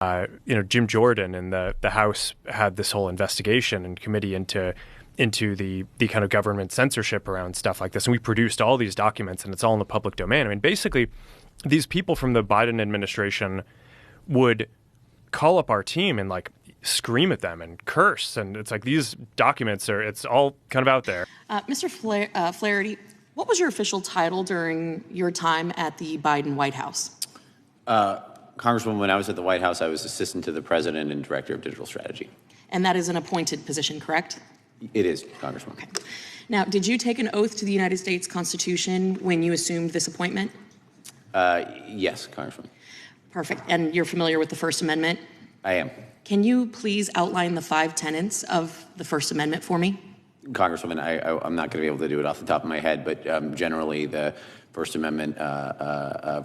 Jim Jordan and the House had this whole investigation and committee into the kind of government censorship around stuff like this. And we produced all these documents and it's all in the public domain. I mean, basically, these people from the Biden administration would call up our team and like scream at them and curse. And it's like these documents it's all kind of out there. Mr. Flaherty, what was your official title during your time at the Biden White House? Congresswoman, when I was at the White House, I was assistant to the president and director of digital strategy. And that is an appointed position, correct? It is, Congresswoman. Okay. Now, did you take an oath to the United States Constitution when you assumed this appointment? Yes, Congresswoman. Perfect. And you're familiar with the First Amendment? I am. Can you please outline the 5 tenets of the First Amendment for me? Congresswoman, I'm not going to be able to do it off the top of my head, but generally the First Amendment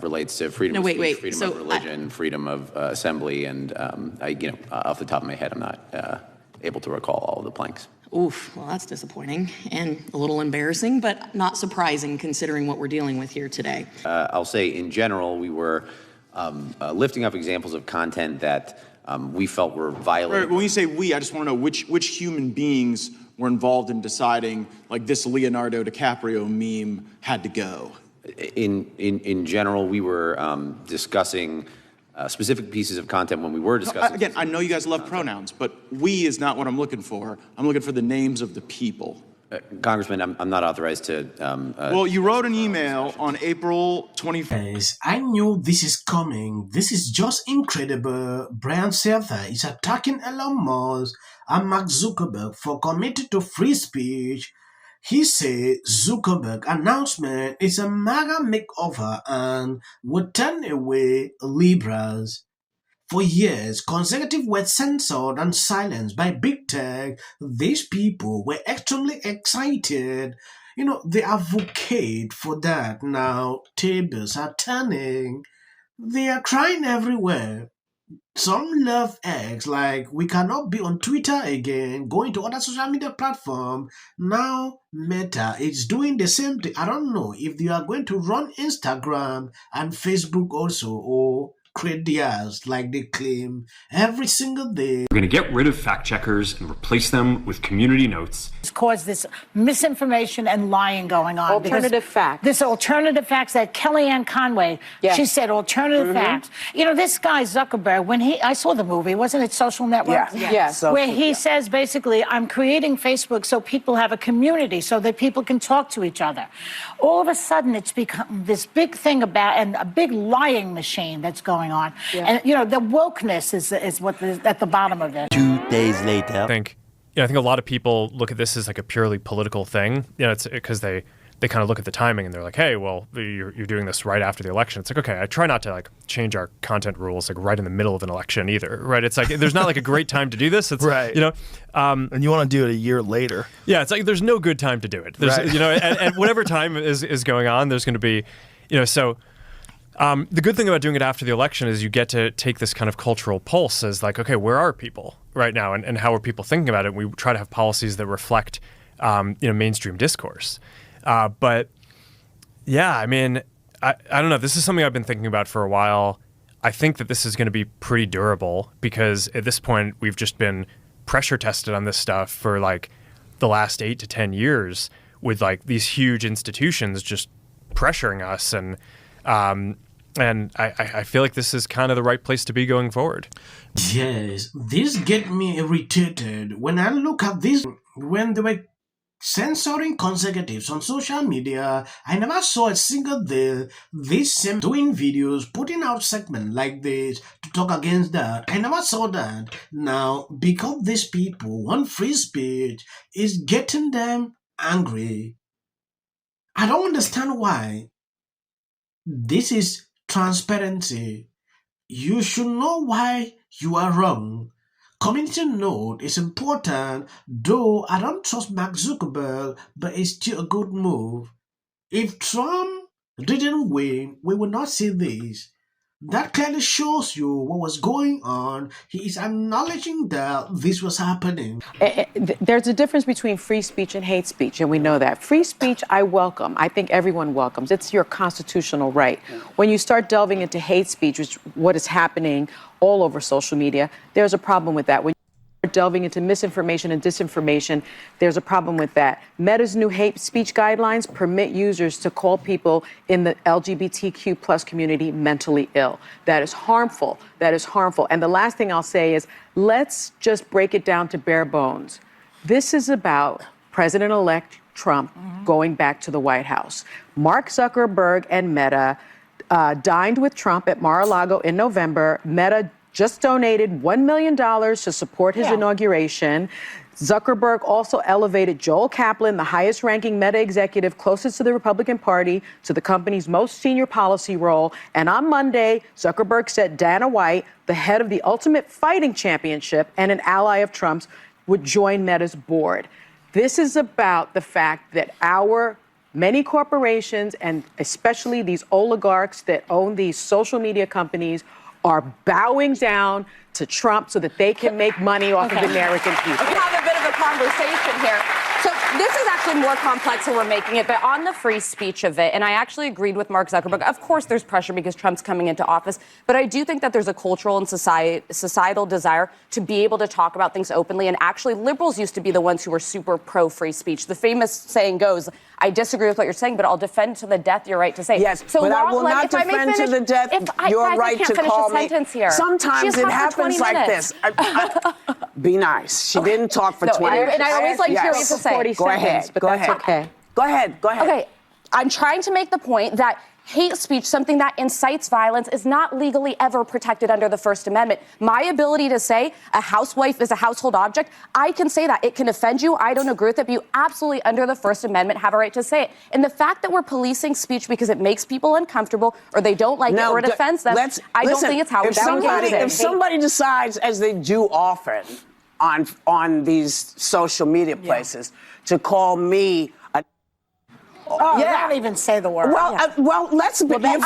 relates to freedom of speech, freedom of religion, freedom of assembly, and off the top of my head, I'm not able to recall all of the planks. Oof, well, that's disappointing and a little embarrassing, but not surprising considering what we're dealing with here today. I'll say in general, we were lifting up examples of content that we felt were violating. When you say we, I just want to know which human beings were involved in deciding, like, this Leonardo DiCaprio meme had to go. In general, we were discussing specific pieces of content when we were discussing. Again, I know you guys love pronouns, but we is not what I'm looking for. I'm looking for the names of the people. Congressman, I'm not authorized to. Well, you wrote an email on April 25th. I knew this is coming. This is just incredible. Brian Sether is attacking Elon Musk and Mark Zuckerberg for committing to free speech. He said Zuckerberg announcement is a MAGA makeover and would turn away liberals. For years, conservatives were censored and silenced by big tech. These people were extremely excited. They advocate for that. Now, tables are turning. They are crying everywhere. Some love X, like we cannot be on Twitter again, going to other social media platform. Now Meta is doing the same thing. I don't know if they are going to run Instagram and Facebook also, or create theirs like they claim every single day. We're going to get rid of fact checkers and replace them with community notes. It's caused this misinformation and lying going on. Alternative facts. This alternative facts that Kellyanne Conway, she said alternative facts. This guy Zuckerberg, when I saw the movie, wasn't it Social Network? Yes. Where he says basically, I'm creating Facebook so people have a community, so that people can talk to each other. All of a sudden, it's become this big thing and a big lying machine that's going on. And the wokeness is what at the bottom of it. 2 days later, I think a lot of people look at this as like a purely political thing. It's because they kind of look at the timing and they're like, hey, well, you're doing this right after the election. It's like, okay, I try not to like change our content rules like right in the middle of an election either, right? It's like there's not like a great time to do this. It's right. And you want to do it a year later. Yeah, it's like there's no good time to do it. There's and whatever time is going on, there's going to be, so. The good thing about doing it after the election is you get to take this kind of cultural pulse as like, okay, where are people right now and how are people thinking about it? We try to have policies that reflect, mainstream discourse. But yeah, I mean, I don't know. This is something I've been thinking about for a while. I think that this is going to be pretty durable because at this point we've just been pressure tested on this stuff for like the last 8 to 10 years with like these huge institutions just pressuring us and I feel like this is kind of the right place to be going forward. Yes, this get me irritated when I look at this. When they were censoring conservatives on social media, I never saw a single day this same doing videos, putting out segments like this to talk against that. I never saw that. Now, because these people want free speech, is getting them angry. I don't understand why. This is transparency. You should know why you are wrong. Community note is important, though I don't trust Mark Zuckerberg, but it's still a good move. If Trump didn't win, we would not see this. that clearly shows you what was going on. He is acknowledging that this was happening. There's a difference between free speech and hate speech, and we know that. Free speech, I welcome. I think everyone welcomes. It's your constitutional right. When you start delving into hate speech, which is what is happening all over social media, there's a problem with that. When delving into misinformation and disinformation, there's a problem with that. Meta's new hate speech guidelines permit users to call people in the LGBTQ plus community mentally ill. That is harmful. That is harmful. And the last thing I'll say is, let's just break it down to bare bones. This is about President-elect Trump going back to the White House. Mark Zuckerberg and Meta dined with Trump at Mar-a-Lago in November. Meta just donated $1 million to support his inauguration. Zuckerberg also elevated Joel Kaplan, the highest-ranking Meta executive closest to the Republican Party, to the company's most senior policy role. And on Monday, Zuckerberg said Dana White, the head of the Ultimate Fighting Championship and an ally of Trump's, would join Meta's board. This is about the fact that our many corporations, and especially these oligarchs that own these social media companies, are bowing down to Trump so that they can make money off of American people. We have a bit of a conversation here. So this is actually more complex than we're making it, but on the free speech of it, and I actually agreed with Mark Zuckerberg. Of course, there's pressure because Trump's coming into office, but I do think that there's a cultural and societal desire to be able to talk about things openly. And actually, liberals used to be the ones who were super pro-free speech. The famous saying goes, I disagree with what you're saying, but I'll defend to the death your right to say. Yes, so but I will not defend to the death your right to call me. Here. Sometimes it happens like this. Be nice. She didn't talk for 20 minutes. And I always like to hear what you say. Go ahead. But that's okay. Go ahead. Okay. I'm trying to make the point that hate speech, something that incites violence, is not legally ever protected under the First Amendment. My ability to say a housewife is a household object, I can say that. It can offend you. I don't agree with it, but you absolutely, under the First Amendment, have a right to say it. And the fact that we're policing speech because it makes people uncomfortable or they don't like it or it offends them, I don't think it's how we should engage it. If somebody decides, as they do often on these social media places, to call me don't even say the word. Well, let's be. I get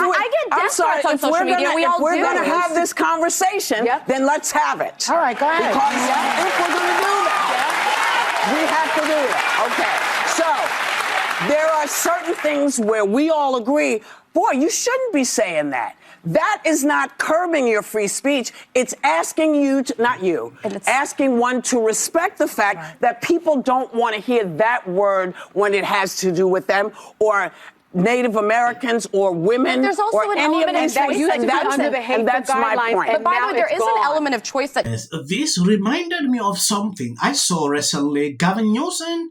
death threats on social media. If we're going to have this conversation, then let's have it. All right, go ahead. Because if we're going to do that, we have to do that. Okay. So there are certain things where we all agree, boy, you shouldn't be saying that. That is not curbing your free speech. It's asking you to, not you, asking one to respect the fact that people don't want to hear that word when it has to do with them or Native Americans or women or any of these things. And that's my point. But by the way, there is an element of choice that... This reminded me of something I saw recently. Gavin Newsom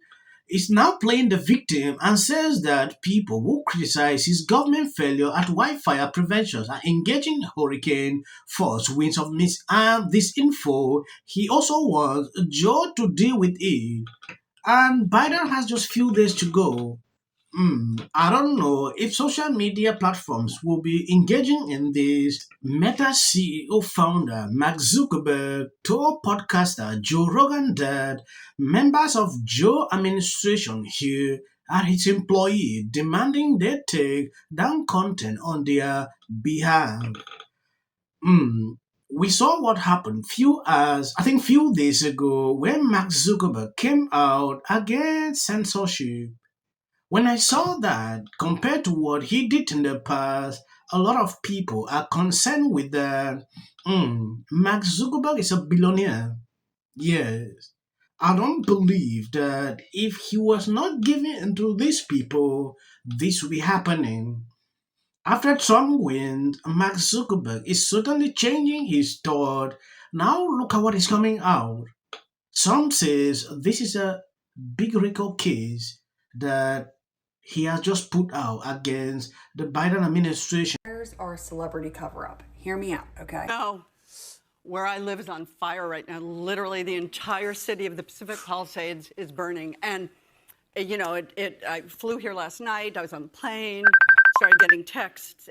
is now playing the victim and says that people who criticize his government failure at wildfire prevention are engaging hurricane force winds of mis and disinfo. He also wants Joe to deal with it. And Biden has just few days to go. I don't know if social media platforms will be engaging in this. Meta CEO founder Mark Zuckerberg told podcaster Joe Rogan that members of Joe administration here are his employee, demanding they take down content on their behalf. We saw what happened few days ago when Mark Zuckerberg came out against censorship. When I saw that, compared to what he did in the past, a lot of people are concerned with that. Mark Zuckerberg is a billionaire. Yes. I don't believe that if he was not giving into these people, this will be happening. After Trump wins, Mark Zuckerberg is certainly changing his thought. Now look at what is coming out. Some says this is a big RICO case that he has just put out against the Biden administration. Are a celebrity cover-up. Hear me out, okay? No. Where I live is on fire right now. Literally, the entire city of the Pacific Palisades is burning. And, you know, I flew here last night. I was on the plane, started getting texts.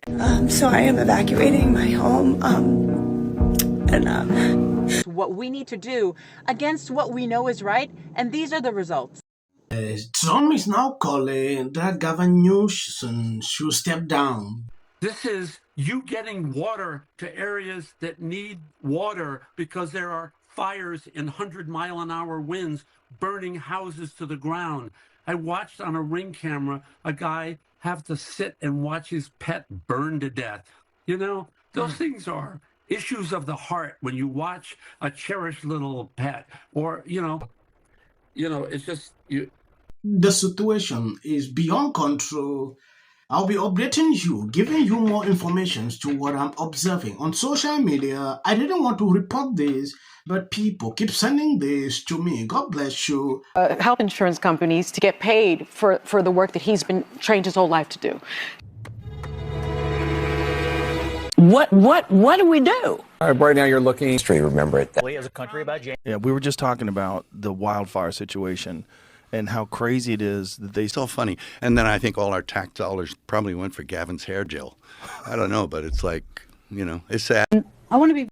So I am evacuating my home. What we need to do against what we know is right, and these are the results. Trump is now calling that Gavin Newsom should step down. This is you getting water to areas that need water because there are fires in 100-mile-an-hour winds burning houses to the ground. I watched on a Ring camera a guy have to sit and watch his pet burn to death. You know, those things are issues of the heart when you watch a cherished little pet, or, you know, it's just you. The situation is beyond control. I'll be updating you, giving you more information to what I'm observing on social media. I didn't want to report this, but people keep sending this to me. God bless you. Health insurance companies to get paid for the work that he's been trained his whole life to do. What do we do? Right now you're looking to remember it. We as a country about James. Yeah, we were just talking about the wildfire situation and how crazy it is that they... It's all funny. And then I think all our tax dollars probably went for Gavin's hair gel. I don't know, but it's like, you know, it's sad. I want to be